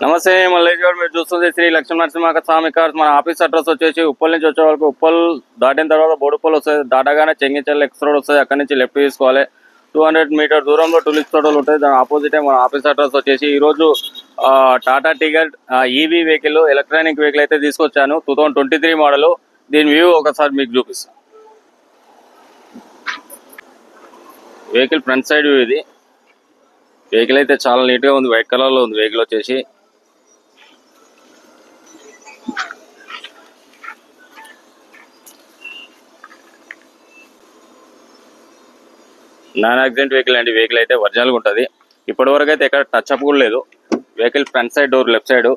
నమస్తే మల్లేష్ గారు, మీరు చూస్తుంది శ్రీ లక్ష్మీ నరసింహ స్వామి కార్స్. మన ఆఫీస్ అడ్రస్ వచ్చేసి ఉప్పల్ నుంచి వచ్చే వాళ్ళకి ఉప్పల్ దాటిన తర్వాత బోడుప్పల్ వస్తుంది. దాటగానే చెంగిచెల్ల ఎక్స్ రోడ్ వస్తుంది. అక్కడి నుంచి లెఫ్ట్ తీసుకోవాలి. 200 మీటర్ దూరంలో టూలిప్స్ తోటలు ఉంటాయి. దాని ఆపోజిటే మన ఆఫీస్ అడ్రస్ వచ్చేసి. ఈరోజు Tata Tigger EV vehicle, electronic vehicle అయితే తీసుకొచ్చాను. 2023 మోడల్. దీని వ్యూ ఒకసారి మీకు చూపిస్తాను. వెహికల్ ఫ్రంట్ సైడ్ వ్యూ ఇది. వెహికల్ అయితే చాలా నీట్గా ఉంది. వైట్ కలర్లో ఉంది వెహికల్ వచ్చేసి. నాన్ యాక్సిడెంట్ వెహికల్ అండి. వెహికల్ అయితే ఒరిజినల్గా ఉంటుంది. ఇప్పటి వరకు అయితే ఎక్కడ టచ్ అప్ కూడా లేదు. Vehicle front side door left side.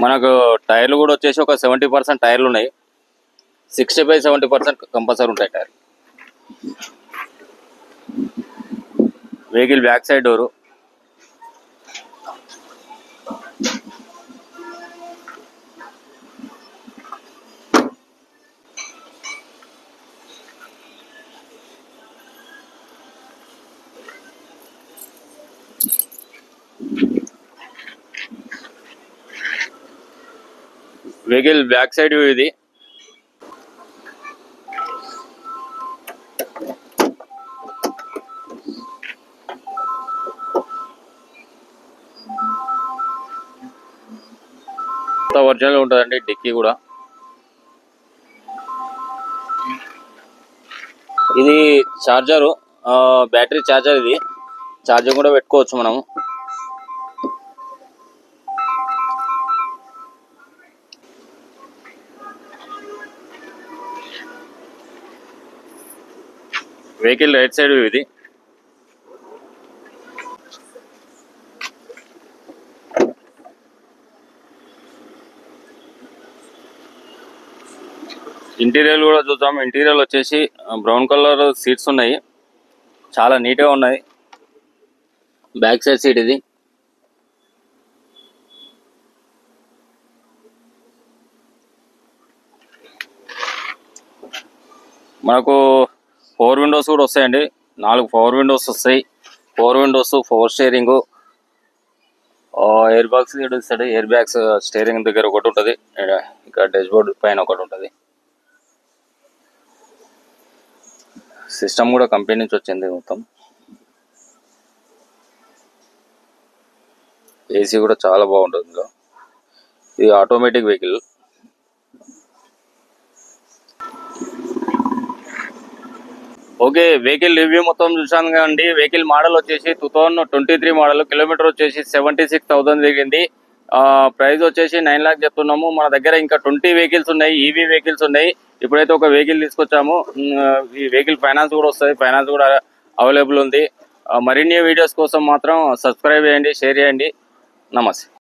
మనకు టైర్లు కూడా వచ్చేసి ఒక 70% టైర్లు ఉన్నాయి. 65-70% కంపల్సరీ ఉంటాయి టైర్లు. Vehicle back side door. Vehicle back side view ఇది. ఒరిజినల్ ఉంటుందండి. డిక్కీ కూడా ఇది చార్జరు, బ్యాటరీ చార్జర్. ఇది ఛార్జింగ్ కూడా పెట్టుకోవచ్చు మనము. వెహికల్ రైట్ సైడ్ ఇది. ఇంటీరియర్ కూడా చూద్దాం. ఇంటీరియర్ వచ్చేసి బ్రౌన్ కలర్ సీట్స్ ఉన్నాయి. చాలా నీట్గా ఉన్నాయి. బ్యాక్ సైడ్ సీట్ ఇది. మనకు 4 విండోస్ కూడా వస్తాయండి. 4 పవర్ విండోస్ వస్తాయి. 4 విండోస్, 4 స్టీరింగ్, ఎయిర్ బాక్స్ ఇస్తాడు. ఎయిర్ బ్యాగ్స్ స్టీరింగ్ దగ్గర ఒకటి ఉంటుంది. ఇక్కడ డాష్ బోర్డ్ పైన ఒకటి ఉంటుంది. సిస్టమ్ కూడా కంపెనీ నుంచి వచ్చింది మొత్తం. ఏసీ కూడా చాలా బాగుంటుంది. ఇది automatic vehicle. Okay, vehicle review మొత్తం చూసాను కదండి. వెహికల్ మోడల్ వచ్చేసి 2023 మోడల్. కిలోమీటర్ వచ్చేసి 76,000 తిరిగింది. ప్రైస్ వచ్చేసి 9 లాక్ చెప్తున్నాము. మన దగ్గర ఇంకా 20 వెహికల్స్ ఉన్నాయి. ఈవీ వెహికల్స్ ఉన్నాయి. ఇప్పుడైతే ఒక వెహికల్ తీసుకొచ్చాము. ఈ వెహికల్ ఫైనాన్స్ కూడా వస్తుంది. ఫైనాన్స్ కూడా అవైలబుల్ ఉంది. మరిన్ని వీడియోస్ కోసం మాత్రం సబ్స్క్రైబ్ చేయండి, షేర్ చేయండి. నమస్తే.